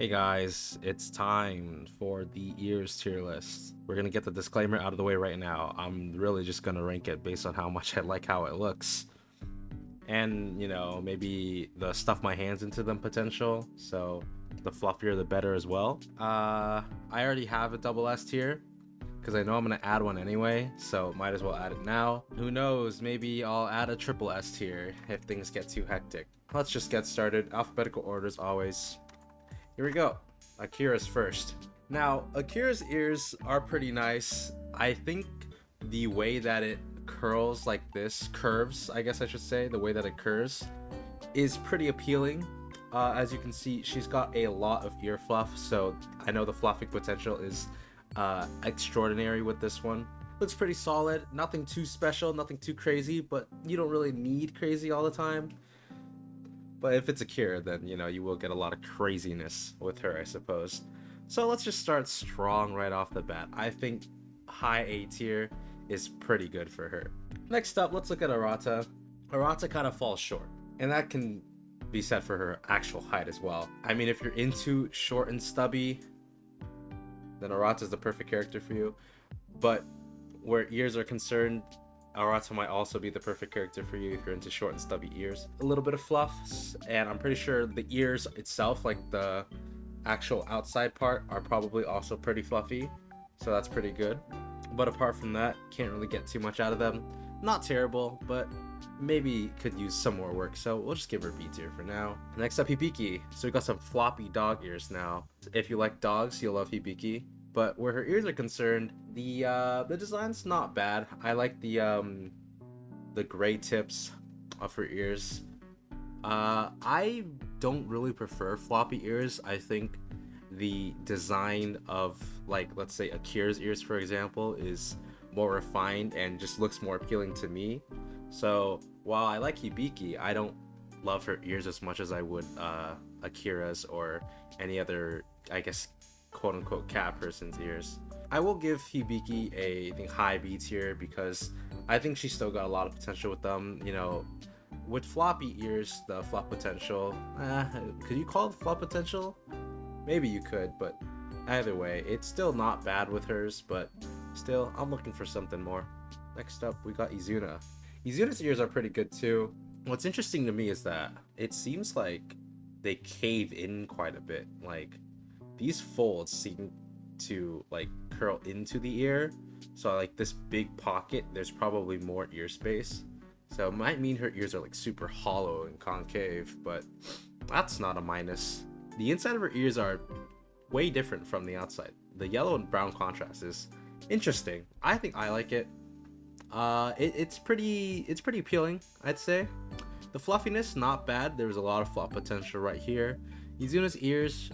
Hey guys, it's time for the ears tier list. We're gonna get the disclaimer out of the way right now. I'm really just gonna rank it based on how much I like how it looks. And, maybe the stuff my hands into them potential. So the fluffier the better as well. I already have a double S tier because I know I'm gonna add one anyway, so might as well add it now. Who knows, maybe I'll add a triple S tier if things get too hectic. Let's just get started. Alphabetical order as always. Here we go. Akira's first. Now, Akira's ears are pretty nice. I think the way that it curls like this, curves, I guess I should say, the way that it curves, is pretty appealing. As you can see, she's got a lot of ear fluff, so I know the fluffing potential is extraordinary with this one. Looks pretty solid, nothing too special, nothing too crazy, but you don't really need crazy all the time. But if it's Akira, then, you will get a lot of craziness with her, I suppose. So let's just start strong right off the bat. I think high A tier is pretty good for her. Next up, let's look at Arata. Arata kind of falls short, and that can be said for her actual height as well. I mean, if you're into short and stubby, then Arata's the perfect character for you. But where ears are concerned, Arata might also be the perfect character for you if you're into short and stubby ears. A little bit of fluff, and I'm pretty sure the ears itself, like the actual outside part, are probably also pretty fluffy, so that's pretty good. But apart from that, can't really get too much out of them. Not terrible, but maybe could use some more work, so we'll just give her B tier for now. Next up, Hibiki. So we got some floppy dog ears now. If you like dogs, you'll love Hibiki. But where her ears are concerned, the design's not bad. I like the gray tips of her ears. I don't really prefer floppy ears. I think the design of, like, let's say Akira's ears, for example, is more refined and just looks more appealing to me. So while I like Hibiki, I don't love her ears as much as I would Akira's or any other, I guess, quote-unquote cat person's ears. I will give Hibiki a, I think, high B tier because I think she's still got a lot of potential with them. With floppy ears, the fluff potential, could you call it fluff potential? Maybe you could, but either way, it's still not bad with hers, but still, I'm looking for something more. Next up, we got Izuna. Izuna's ears are pretty good too. What's interesting to me is that it seems like they cave in quite a bit. Like, these folds seem to like curl into the ear, so like this big pocket, there's probably more ear space, so it might mean her ears are like super hollow and concave, but that's not a minus. The inside of her ears are way different from the outside. The yellow and brown contrast is interesting. I think I like it. It's pretty appealing, I'd say. The fluffiness, not bad. There's a lot of fluff potential right here. Izuna's ears,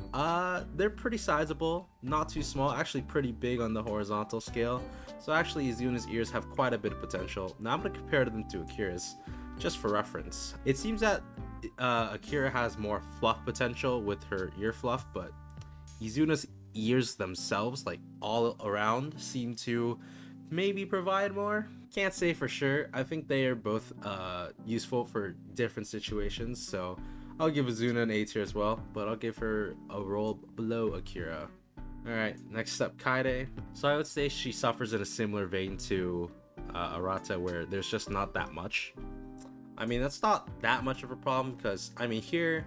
they're pretty sizable, not too small, actually pretty big on the horizontal scale. So actually Izuna's ears have quite a bit of potential. Now I'm going to compare them to Akira's, just for reference. It seems that Akira has more fluff potential with her ear fluff, but Izuna's ears themselves, like all around, seem to maybe provide more. Can't say for sure. I think they are both useful for different situations, so I'll give Izuna an A tier as well, but I'll give her a roll below Akira. Alright, next up, Kaede. So I would say she suffers in a similar vein to Arata, where there's just not that much. I mean, that's not that much of a problem, because, I mean, here,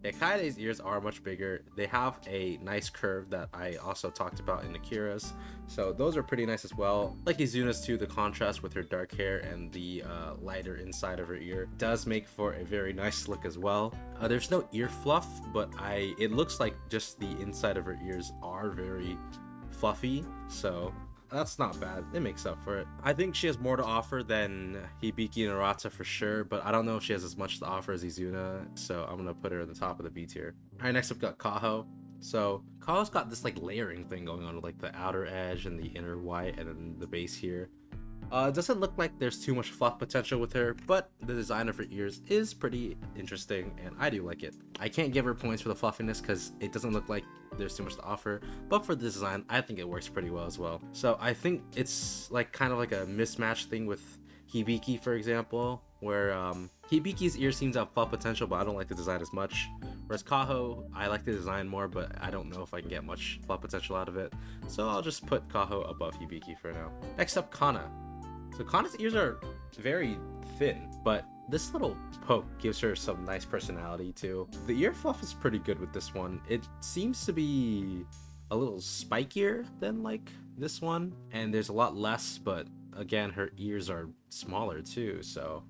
Kaede's ears are much bigger. They have a nice curve that I also talked about in Akira's, so those are pretty nice as well. Like Izuna's too, the contrast with her dark hair and the lighter inside of her ear does make for a very nice look as well. There's no ear fluff, but it looks like just the inside of her ears are very fluffy, so that's not bad. It makes up for it. I think she has more to offer than Hibiki and Arata for sure, but I don't know if she has as much to offer as Izuna, so I'm gonna put her at the top of the B tier. Alright, next up got Kaho. So Kaho's got this like layering thing going on with like the outer edge and the inner white and then the base here. It doesn't look like there's too much fluff potential with her, but the design of her ears is pretty interesting and I do like it. I can't give her points for the fluffiness because it doesn't look like there's too much to offer, but for the design, I think it works pretty well as well. So I think it's like kind of like a mismatch thing with Hibiki, for example, where Hibiki's ear seems to have fluff potential, but I don't like the design as much. Whereas Kaho, I like the design more, but I don't know if I can get much fluff potential out of it. So I'll just put Kaho above Hibiki for now. Next up, Kana. So Kana's ears are very thin, but this little poke gives her some nice personality too. The ear fluff is pretty good with this one. It seems to be a little spikier than like this one, and there's a lot less, but again, her ears are smaller too, so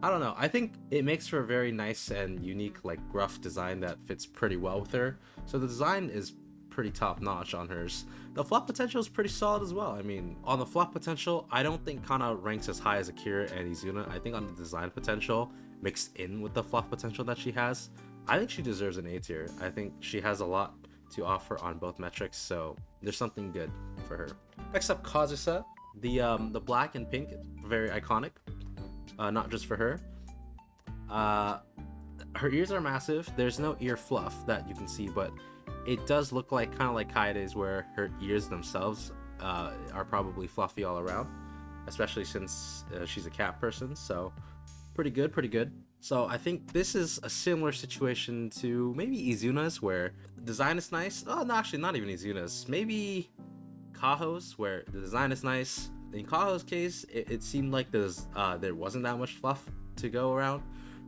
I don't know. I think it makes for a very nice and unique, like, gruff design that fits pretty well with her. So the design is pretty top notch on hers. The fluff potential is pretty solid as well. I mean, on the fluff potential, I don't think Kana ranks as high as Akira and Izuna. I think on the design potential, mixed in with the fluff potential that she has, I think she deserves an A tier. I think she has a lot to offer on both metrics, so there's something good for her. Next up, Kazusa. The black and pink, very iconic. Not just for her. Her ears are massive. There's no ear fluff that you can see, but it does look like kind of like Kaede's, where her ears themselves are probably fluffy all around, especially since she's a cat person. So pretty good, pretty good. So I think this is a similar situation to maybe Izuna's, where the design is nice. Oh, no, actually not even Izuna's. Maybe Kaho's, where the design is nice. In Kaho's case, it seemed like there wasn't that much fluff to go around.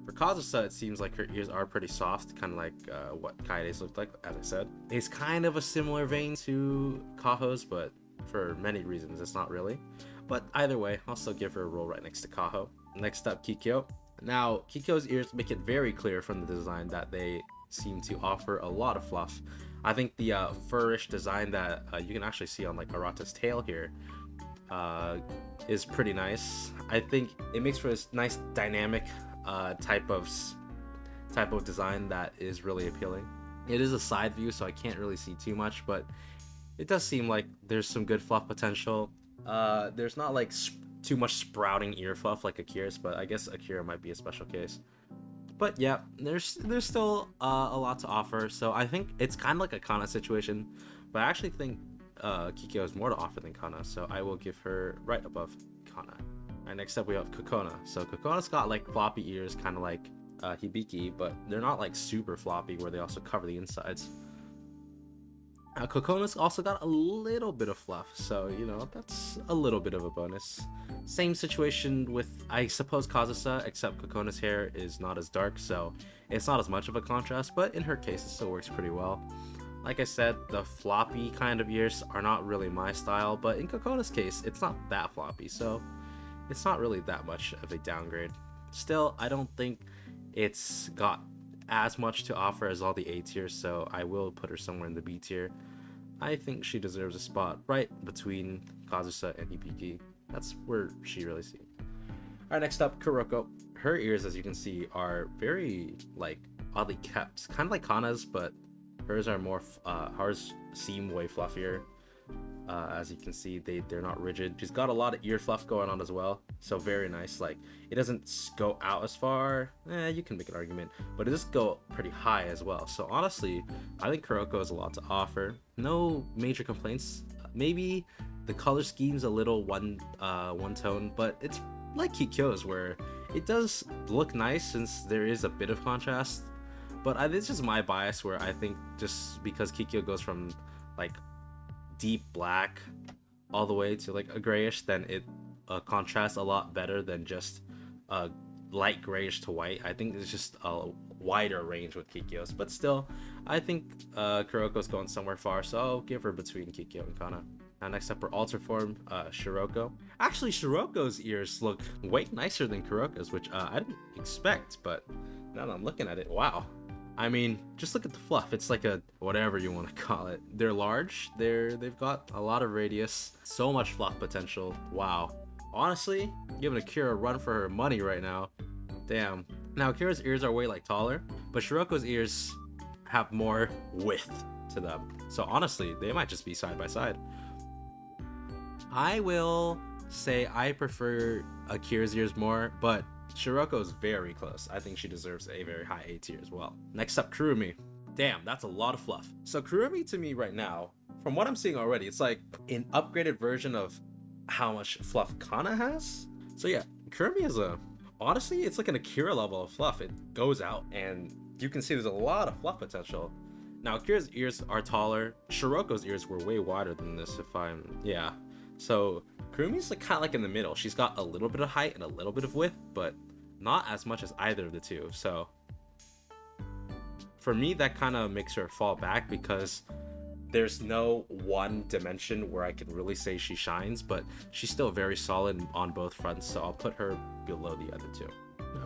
For Kazusa, it seems like her ears are pretty soft, kind of like what Kaede's looked like, as I said. It's kind of a similar vein to Kaho's, but for many reasons, it's not really. But either way, I'll still give her a roll right next to Kaho. Next up, Kikyo. Now, Kikyo's ears make it very clear from the design that they seem to offer a lot of fluff. I think the furrish design that you can actually see on like Arata's tail here is pretty nice. I think it makes for this nice dynamic type of design that is really appealing. It is a side view, so I can't really see too much, but it does seem like there's some good fluff potential. There's not like too much sprouting ear fluff like Akira's, but I guess Akira might be a special case. But yeah, there's still a lot to offer, so I think it's kind of like a Kana situation, but I actually think Kikyo has more to offer than Kana, so I will give her right above Kana. Alright, next up we have Kokona. So Kokona's got like floppy ears, kind of like Hibiki, but they're not like super floppy where they also cover the insides. Kokona's also got a little bit of fluff, so you know, that's a little bit of a bonus. Same situation with, I suppose, Kazusa, except Kokona's hair is not as dark, so it's not as much of a contrast, but in her case it still works pretty well. Like I said, the floppy kind of ears are not really my style, but in Kokona's case, it's not that floppy, so it's not really that much of a downgrade. Still, I don't think it's got as much to offer as all the A tiers, so I will put her somewhere in the B tier. I think she deserves a spot right between Kazusa and Hibiki. That's where she really seems. Alright, next up, Kuroko. Her ears, as you can see, are very, like, oddly kept. Kind of like Kana's, but hers are more, hers seem way fluffier. As you can see, they're not rigid. She's got a lot of ear fluff going on as well, so very nice. Like, it doesn't go out as far, you can make an argument, but it does go pretty high as well. So honestly, I think Kuroko has a lot to offer. No major complaints. Maybe the color scheme's a little one tone, but it's like Kikyo's, where it does look nice since there is a bit of contrast. But it's just my bias, where I think just because Kikyo goes from like deep black all the way to like a grayish, then it contrasts a lot better than just light grayish to white. I think it's just a wider range with Kikyo's, but still I think Kuroko's going somewhere far, so I'll give her between Kikyo and Kana. Now next up, for alter form, Shiroko. Actually, Shiroko's ears look way nicer than Kuroko's, which I didn't expect, but now that I'm looking at it, wow. I mean, just look at the fluff. It's like a whatever you want to call it. They're large. They've got a lot of radius. So much fluff potential. Wow. Honestly, giving Akira a run for her money right now. Damn. Now Akira's ears are way like taller, but Shiroko's ears have more width to them. So honestly, they might just be side by side. I will say I prefer Akira's ears more, but Shiroko's very close. I think she deserves a very high A tier as well. Next up, Kurumi. Damn, that's a lot of fluff. So Kurumi to me right now, from what I'm seeing already, it's like an upgraded version of how much fluff Kana has. So yeah, Kurumi is honestly, it's like an Akira level of fluff. It goes out and you can see there's a lot of fluff potential. Now, Kira's ears are taller. Shiroko's ears were way wider than this, yeah. So, Kurumi's like kind of like in the middle. She's got a little bit of height and a little bit of width, but not as much as either of the two. So, for me, that kind of makes her fall back because there's no one dimension where I can really say she shines, but she's still very solid on both fronts, so I'll put her below the other two.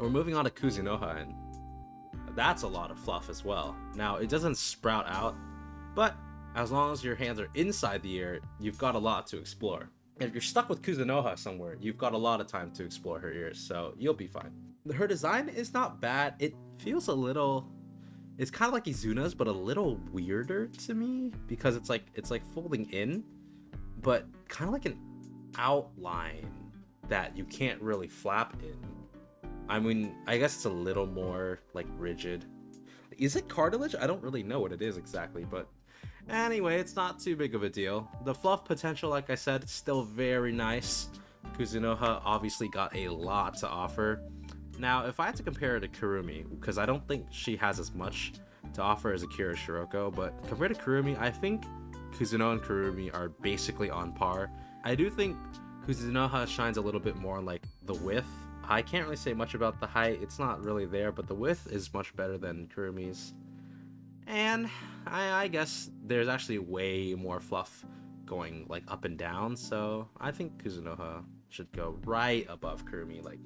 We're moving on to Kuzunoha, and that's a lot of fluff as well. Now, it doesn't sprout out, but as long as your hands are inside the ear, you've got a lot to explore. And if you're stuck with Kuzunoha somewhere, you've got a lot of time to explore her ears, so you'll be fine. Her design is not bad. It feels a little... It's kind of like Izuna's, but a little weirder to me because it's like folding in, but kind of like an outline that you can't really flap in. I mean, I guess it's a little more like rigid. Is it cartilage? I don't really know what it is exactly, but anyway, it's not too big of a deal. The fluff potential, like I said, is still very nice. Kuzunoha obviously got a lot to offer. Now, if I had to compare her to Kurumi, because I don't think she has as much to offer as Akira Shiroko, but compared to Kurumi, I think Kuzunoha and Kurumi are basically on par. I do think Kuzunoha shines a little bit more on like the width. I can't really say much about the height, it's not really there, but the width is much better than Kurumi's. And I guess there's actually way more fluff going like up and down, so I think Kuzunoha should go right above Kurumi. Like,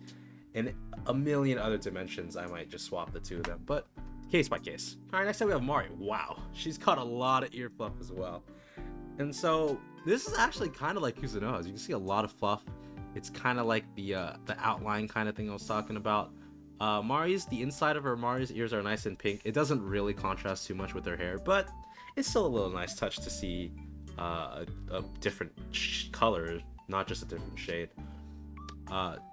in a million other dimensions, I might just swap the two of them, but case by case. All right, next up we have Mari. Wow, she's got a lot of ear fluff as well. And so this is actually kind of like Kuzunoha's. You can see a lot of fluff. It's kind of like the outline kind of thing I was talking about. The inside of Mari's ears are nice and pink. It doesn't really contrast too much with her hair, but it's still a little nice touch to see a different color, not just a different shade.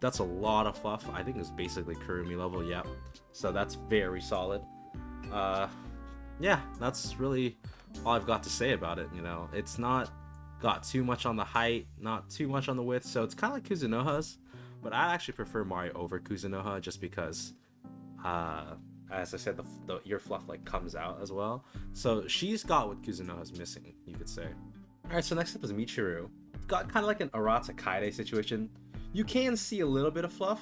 That's a lot of fluff. I think it's basically Kurumi level, yeah. So that's very solid. Yeah, that's really all I've got to say about it, you know. It's not got too much on the height, not too much on the width, so it's kind of like Kuzunoha's, but I actually prefer Mari over Kuzunoha just because, as I said, the ear fluff like comes out as well. So she's got what Kuzunoha's missing, you could say. Alright, so next up is Michiru. Got kind of like an Arata Kaede situation. You can see a little bit of fluff,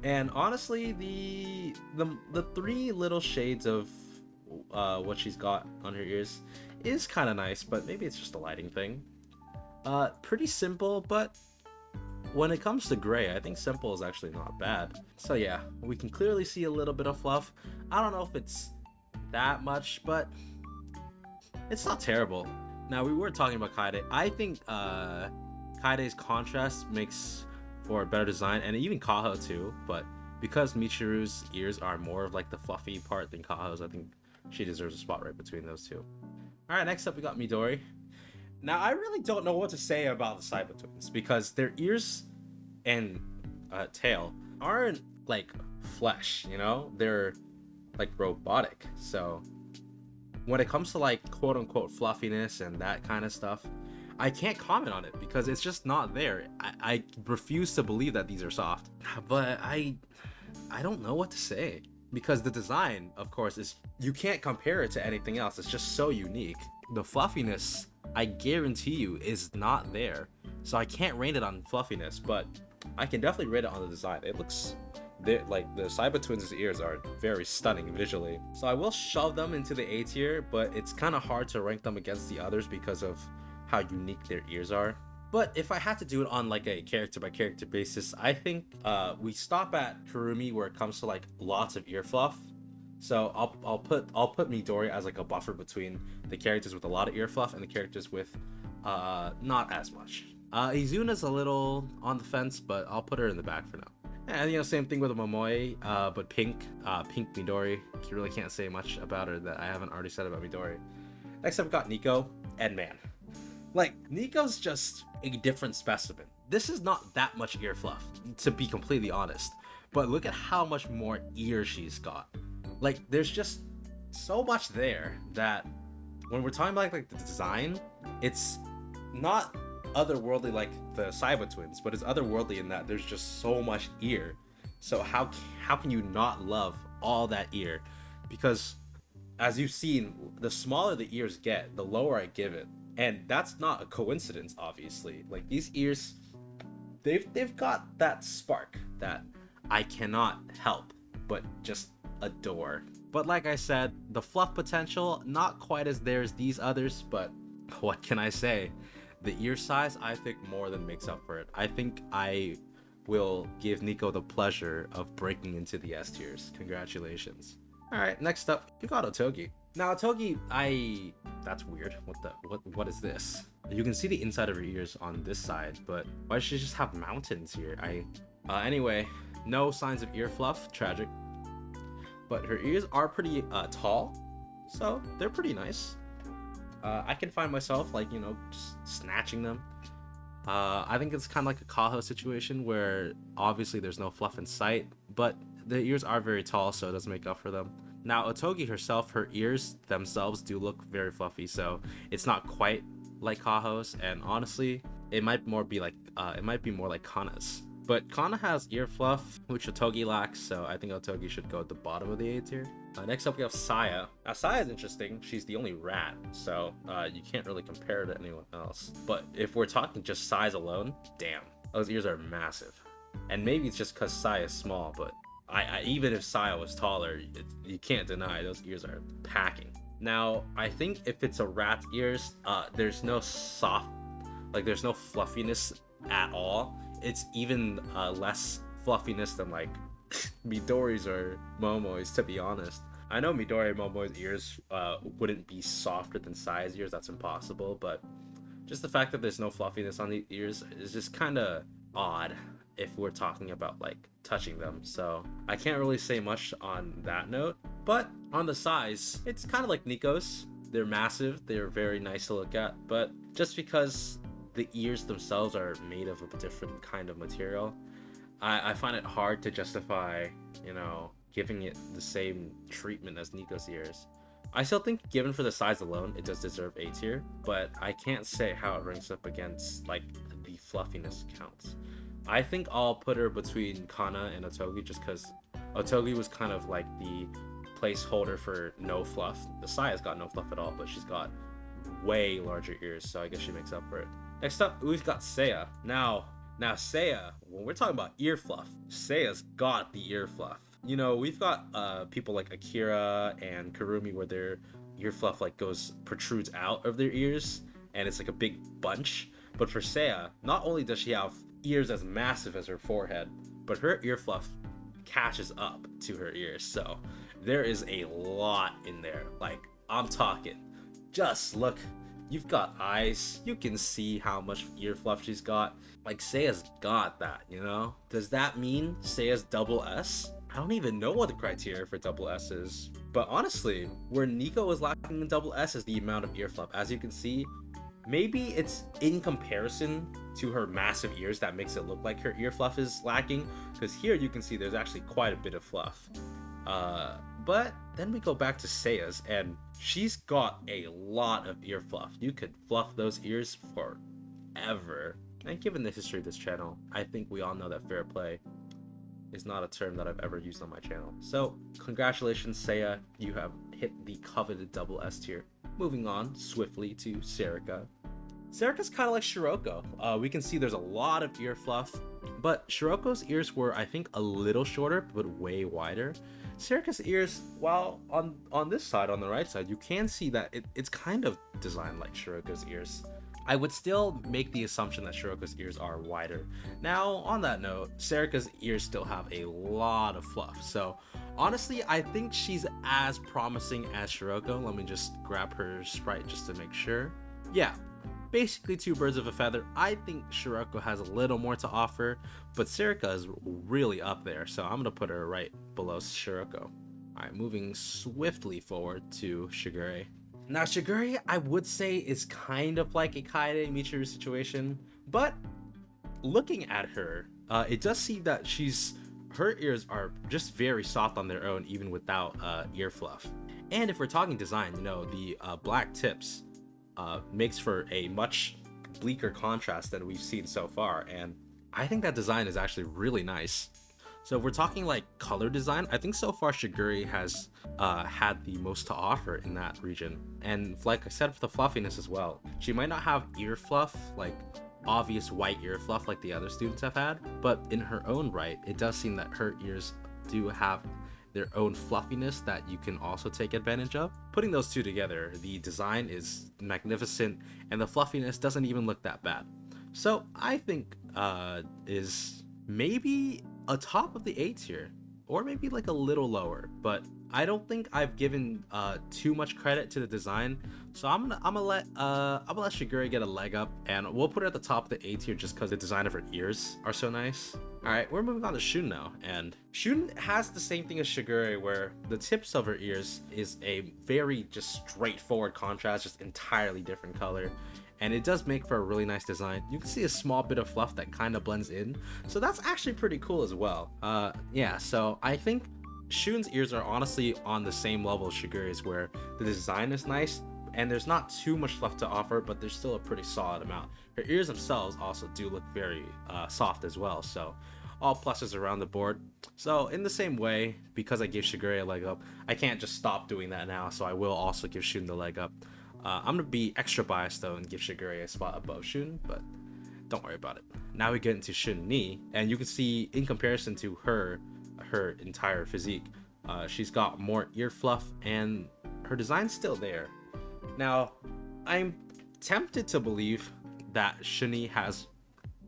and honestly, the three little shades of what she's got on her ears is kind of nice, but maybe it's just a lighting thing. Pretty simple, but when it comes to gray, I think simple is actually not bad. So yeah, we can clearly see a little bit of fluff. I don't know if it's that much, but it's not terrible. Now, we were talking about Kaede. I think Kaide's contrast makes for a better design, and even Kaho too, but because Michiru's ears are more of like the fluffy part than Kaho's, I think she deserves a spot right between those two. Alright, next up we got Midori. Now, I really don't know what to say about the Saiba twins, because their ears and tail aren't like flesh, you know? They're like robotic, so when it comes to like quote-unquote fluffiness and that kind of stuff, I can't comment on it because it's just not there. I refuse to believe that these are soft, but I don't know what to say, because the design, of course, is, you can't compare it to anything else. It's just so unique. The fluffiness, I guarantee you, is not there. So I can't rate it on fluffiness, but I can definitely rate it on the design. It looks, like, the Saiba twins' ears are very stunning visually. So I will shove them into the A tier, but it's kind of hard to rank them against the others because of how unique their ears are. But if I had to do it on like a character by character basis, I think we stop at Kurumi where it comes to like lots of ear fluff. So I'll put Midori as like a buffer between the characters with a lot of ear fluff and the characters with not as much. Izuna's a little on the fence, but I'll put her in the back for now. And you know, same thing with Momoe, but pink Midori. You really can't say much about her that I haven't already said about Midori. Next up we got Nico, and man, like, Nico's just a different specimen. This is not that much ear fluff, to be completely honest. But look at how much more ear she's got. Like, there's just so much there that when we're talking about like the design, it's not otherworldly like the Saiba twins, but it's otherworldly in that there's just so much ear. So how can you not love all that ear? because as you've seen, the smaller the ears get, the lower I give it. And that's not a coincidence, obviously. Like, these ears, they've got that spark that I cannot help but just adore. But like I said, the fluff potential, not quite as there as these others, but what can I say? The ear size, I think, more than makes up for it. I think I will give Nico the pleasure of breaking into the S tiers. Congratulations. Alright, next up, you got Otogi. Now, Otogi, that's weird. What is this? You can see the inside of her ears on this side, but why does she just have mountains here? Anyway, no signs of ear fluff, tragic. But her ears are pretty tall, so they're pretty nice. I can find myself, like, you know, just snatching them. I think it's kind of like a Kaho situation where obviously there's no fluff in sight, but the ears are very tall, so it does make up for them. Now, Otogi herself, her ears themselves do look very fluffy, so it's not quite like Kaho's, and honestly, it might be more like Kana's. But Kana has ear fluff, which Otogi lacks, so I think Otogi should go at the bottom of the A tier. Next up, we have Saya. Now, Saya is interesting. She's the only rat, so you can't really compare her to anyone else. But if we're talking just size alone, damn, those ears are massive. And maybe it's just because Saya is small, but even if Saya was taller, you can't deny those ears are packing. Now, I think if it's a rat's ears, there's no there's no fluffiness at all. It's even less fluffiness than like Midori's or Momo's, to be honest. I know Midori and Momo's ears wouldn't be softer than Saya's ears, that's impossible, but just the fact that there's no fluffiness on the ears is just kind of odd if we're talking about like touching them. So I can't really say much on that note, but on the size, it's kind of like Nico's. They're massive, they're very nice to look at, but just because the ears themselves are made of a different kind of material, I find it hard to justify, you know, giving it the same treatment as Nico's ears. I still think, given for the size alone, it does deserve A tier, but I can't say how it ranks up against, like, the fluffiness counts. I think I'll put her between Kana and Otogi just because Otogi was kind of like the placeholder for no fluff. The Saya's got no fluff at all, but she's got way larger ears, so I guess she makes up for it. Next up, we've got Seiya. Now Seiya, when we're talking about ear fluff, Seiya's got the ear fluff. You know, we've got people like Akira and Kurumi where their ear fluff like protrudes out of their ears, and it's like a big bunch. But for Seiya, not only does she have ears as massive as her forehead, but her ear fluff catches up to her ears. So there is a lot in there. Like, I'm talking, just look. You've got eyes, you can see how much ear fluff she's got. Like, Seiya's got that, you know? Does that mean Seiya's double S? I don't even know what the criteria for double S is. But honestly, where Nico is lacking in double S is the amount of ear fluff. As you can see, maybe it's in comparison to her massive ears that makes it look like her ear fluff is lacking. Because here you can see there's actually quite a bit of fluff. But then we go back to Seiya's, and she's got a lot of ear fluff. You could fluff those ears forever. And given the history of this channel, I think we all know that fair play is not a term that I've ever used on my channel. So, congratulations, Seiya. You have hit the coveted double S tier. Moving on swiftly to Serika. Serika's kind of like Shiroko. We can see there's a lot of ear fluff, but Shiroko's ears were, I think, a little shorter, but way wider. Serika's ears, while on this side, on the right side, you can see that it's kind of designed like Shiroko's ears. I would still make the assumption that Shiroko's ears are wider. Now, on that note, Serika's ears still have a lot of fluff. So, honestly, I think she's as promising as Shiroko. Let me just grab her sprite just to make sure. Yeah, basically two birds of a feather. I think Shiroko has a little more to offer, but Serika is really up there, so I'm gonna put her right below Shiroko. Alright, moving swiftly forward to Shigure. Now, Shigure, I would say, is kind of like a Kaede Michiru situation, but looking at her, it does seem that her ears are just very soft on their own, even without ear fluff. And if we're talking design, you know, the black tips makes for a much bleaker contrast than we've seen so far, and I think that design is actually really nice. So if we're talking like color design, I think so far Shiguri has had the most to offer in that region. And like I said, for the fluffiness as well. She might not have ear fluff, like obvious white ear fluff like the other students have had, but in her own right, it does seem that her ears do have their own fluffiness that you can also take advantage of. Putting those two together, the design is magnificent and the fluffiness doesn't even look that bad. So I think is maybe a top of the A tier, or maybe like a little lower, but I don't think I've given too much credit to the design, so I'm gonna let Shiguri get a leg up, and we'll put her at the top of the A tier just because the design of her ears are so nice. All right, we're moving on to Shun now, and Shun has the same thing as Shiguri, where the tips of her ears is a very just straightforward contrast, just entirely different color. And it does make for a really nice design. You can see a small bit of fluff that kind of blends in, so that's actually pretty cool as well. Yeah, so I think Shun's ears are honestly on the same level as Shiguri's, where the design is nice and there's not too much fluff to offer, but there's still a pretty solid amount. Her ears themselves also do look very soft as well, so all pluses around the board. So in the same way, because I gave Shiguri a leg up, I can't just stop doing that now, so I will also give Shun the leg up. I'm gonna be extra biased though and give Shiguri a spot above Shun, but don't worry about it. Now we get into Shun Ni, and you can see in comparison to her entire physique, she's got more ear fluff and her design's still there. Now, I'm tempted to believe that Shuni has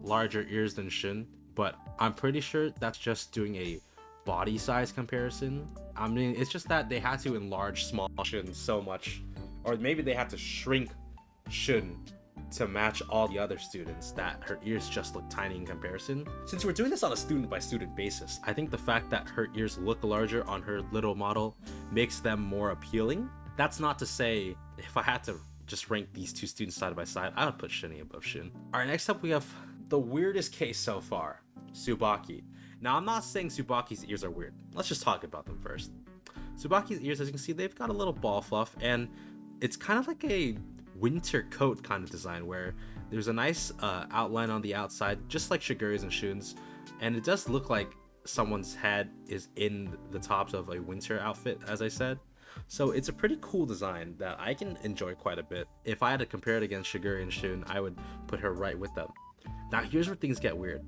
larger ears than Shun, but I'm pretty sure that's just doing a body size comparison. I mean, it's just that they had to enlarge small Shun so much, or maybe they had to shrink Shun to match all the other students, that her ears just look tiny in comparison. Since we're doing this on a student by student basis, I think the fact that her ears look larger on her little model makes them more appealing. That's not to say if I had to just rank these two students side by side, I would put Shuni above Shun. Alright, next up we have the weirdest case so far, Tsubaki. Now I'm not saying Tsubaki's ears are weird, let's just talk about them first. Tsubaki's ears, as you can see, they've got a little ball fluff, and it's kind of like a winter coat kind of design where there's a nice outline on the outside, just like Shiguri's and Shun's, and it does look like someone's head is in the tops of a winter outfit, as I said. So it's a pretty cool design that I can enjoy quite a bit. If I had to compare it against Shiguri and Shun, I would put her right with them. Now here's where things get weird.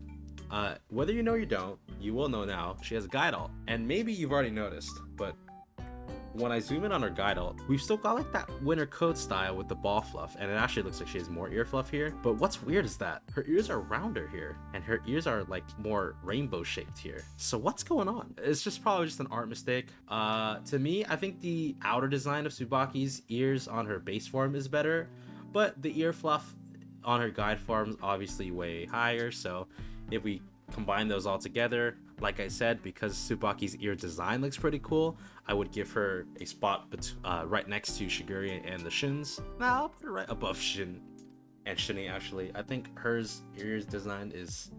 Whether you know or you don't, you will know now, she has a guide alt. And maybe you've already noticed, but when I zoom in on her guide alt, we've still got like that winter coat style with the ball fluff, and it actually looks like she has more ear fluff here. But what's weird is that her ears are rounder here, and her ears are like more rainbow shaped here. So what's going on? It's just probably just an art mistake. To me, I think the outer design of Tsubaki's ears on her base form is better, but the ear fluff on her guide form is obviously way higher. So if we combine those all together, like I said, because Tsubaki's ear design looks pretty cool, I would give her a spot right next to Shiguri and the Shuns. Now I'll put her right above Shun and Shuni actually. I think hers ears design is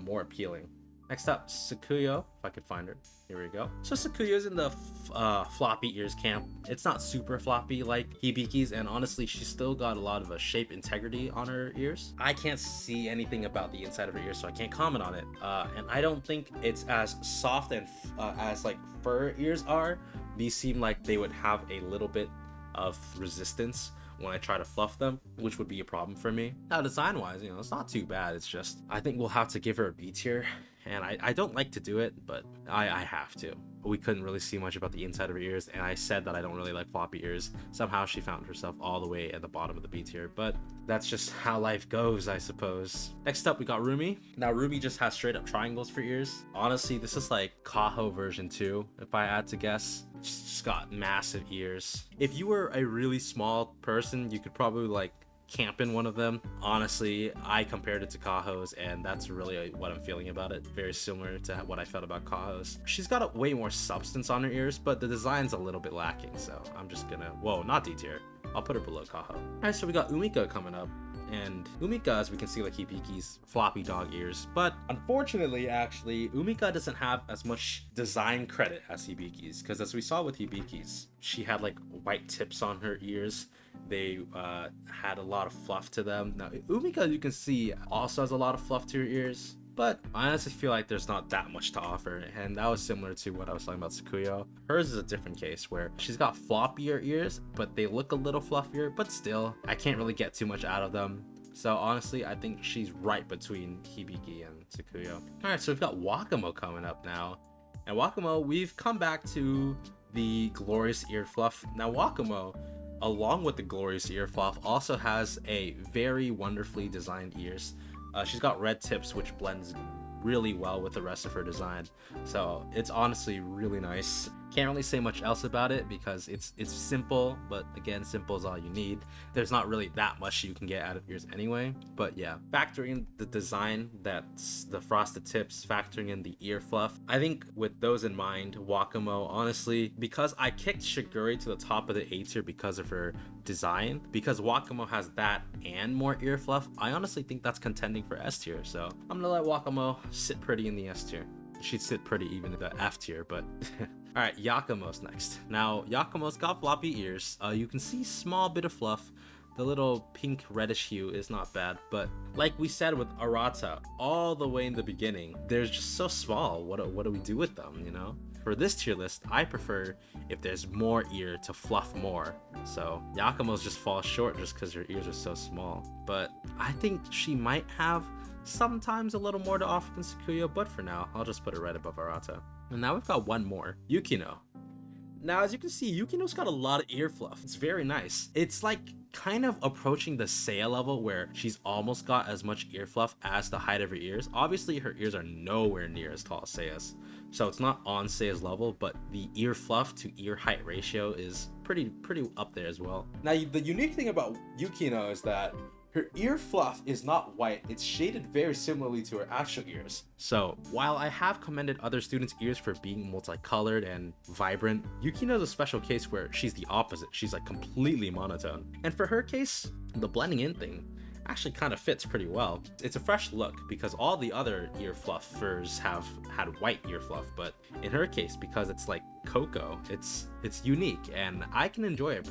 more appealing. Next up, Sakuyo, if I could find her. Here we go. So Sakuyo's in the floppy ears camp. It's not super floppy like Hibiki's, and honestly, she's still got a lot of a shape integrity on her ears. I can't see anything about the inside of her ears, so I can't comment on it. And I don't think it's as soft and as like fur ears are. These seem like they would have a little bit of resistance when I try to fluff them, which would be a problem for me. Now design-wise, it's not too bad. It's just, I think we'll have to give her a B tier. And I don't like to do it, but I have to. We couldn't really see much about the inside of her ears, and I said that I don't really like floppy ears. Somehow she found herself all the way at the bottom of the B tier, but that's just how life goes, I suppose. Next up, we got Rumi. Now, Rumi just has straight up triangles for ears. Honestly, this is like Kaho version 2, if I had to guess. She's got massive ears. If you were a really small person, you could probably like camp in one of them. Honestly, I compared it to Kaho's, and that's really what I'm feeling about it. Very similar to what I felt about Kaho's. She's got a way more substance on her ears, but the design's a little bit lacking, so I'm just gonna, whoa, not D tier. I'll put her below Kaho. Alright, so we got Umika coming up. And Umika, as we can see, like Hibiki's floppy dog ears. But unfortunately, actually, Umika doesn't have as much design credit as Hibiki's, because as we saw with Hibiki's, she had like white tips on her ears. They had a lot of fluff to them. Now, Umika, you can see, also has a lot of fluff to her ears. But I honestly feel like there's not that much to offer, and that was similar to what I was talking about Sakuyo. Hers is a different case where she's got floppier ears, but they look a little fluffier, but still, I can't really get too much out of them. So honestly, I think she's right between Hibiki and Sakuyo. Alright, so we've got Wakamo coming up now. And Wakamo, we've come back to the glorious ear fluff. Now Wakamo, along with the glorious ear fluff, also has a very wonderfully designed ears. She's got red tips, which blends really well with the rest of her design. So it's honestly really nice. Can't really say much else about it because it's simple, but again, simple is all you need. There's not really that much you can get out of ears anyway. But yeah, factoring the design, that's the frosted tips, factoring in the ear fluff, I think with those in mind, Wakamo, honestly, because I kicked Shiguri to the top of the A tier because of her design, because Wakamo has that and more ear fluff, I honestly think that's contending for S tier. So I'm gonna let Wakamo sit pretty in the S tier. She'd sit pretty even in the F tier, but alright, Yakumo's next. Now, Yakumo's got floppy ears. You can see small bit of fluff. The little pink reddish hue is not bad, but like we said with Arata, all the way in the beginning, they're just so small. What do we do with them, you know? For this tier list, I prefer if there's more ear to fluff more. So Yakumo's just falls short just because her ears are so small. But I think she might have sometimes a little more to offer than Sakuyo, but for now, I'll just put it right above Arata. And now we've got one more, Yukino. Now, as you can see, Yukino's got a lot of ear fluff. It's very nice. It's like kind of approaching the Seiya level where she's almost got as much ear fluff as the height of her ears. Obviously, her ears are nowhere near as tall as Seiya's, so it's not on Seiya's level, but the ear fluff to ear height ratio is pretty up there as well. Now, the unique thing about Yukino is that her ear fluff is not white, it's shaded very similarly to her actual ears. So, while I have commended other students' ears for being multicolored and vibrant, Yukino's a special case where she's the opposite. She's like completely monotone. And for her case, the blending in thing actually kind of fits pretty well. It's a fresh look because all the other ear fluffers have had white ear fluff, but in her case, because it's like cocoa, it's unique and I can enjoy it.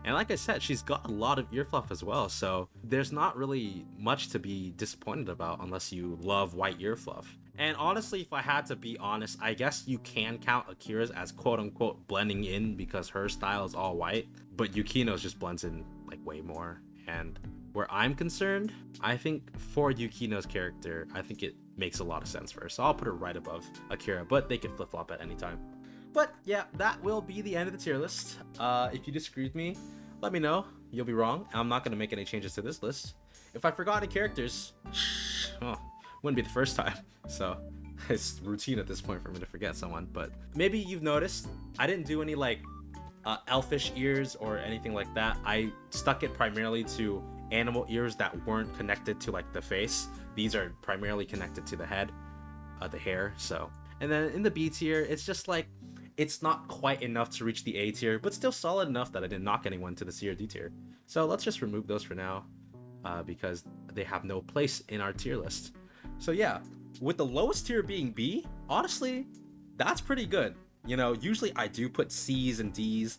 And like I said, she's got a lot of ear fluff as well, so there's not really much to be disappointed about unless you love white ear fluff. And honestly, if I had to be honest, I guess you can count Akira's as quote-unquote blending in because her style is all white, but Yukino's just blends in like way more. And where I'm concerned, I think for Yukino's character, I think it makes a lot of sense for her, so I'll put her right above Akira, but they can flip-flop at any time. But yeah, that will be the end of the tier list. If you disagree with me, let me know. You'll be wrong. I'm not going to make any changes to this list. If I forgot any characters, well, wouldn't be the first time. So it's routine at this point for me to forget someone. But maybe you've noticed I didn't do any like elfish ears or anything like that. I stuck it primarily to animal ears that weren't connected to like the face. These are primarily connected to the head, the hair. So, and then in the B tier, it's just like, it's not quite enough to reach the A tier, but still solid enough that I didn't knock anyone to the C or D tier. So let's just remove those for now, because they have no place in our tier list. So yeah, with the lowest tier being B, honestly, that's pretty good. You know, usually I do put C's and D's,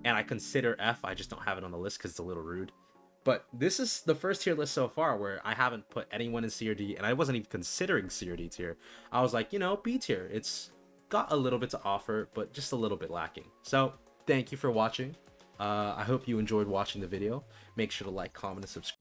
and I consider F, I just don't have it on the list because it's a little rude. But this is the first tier list so far where I haven't put anyone in C or D, and I wasn't even considering C or D tier. I was like, you know, B tier, it's got a little bit to offer, but just a little bit lacking. So thank you for watching. I hope you enjoyed watching the video. Make sure to like, comment, and subscribe.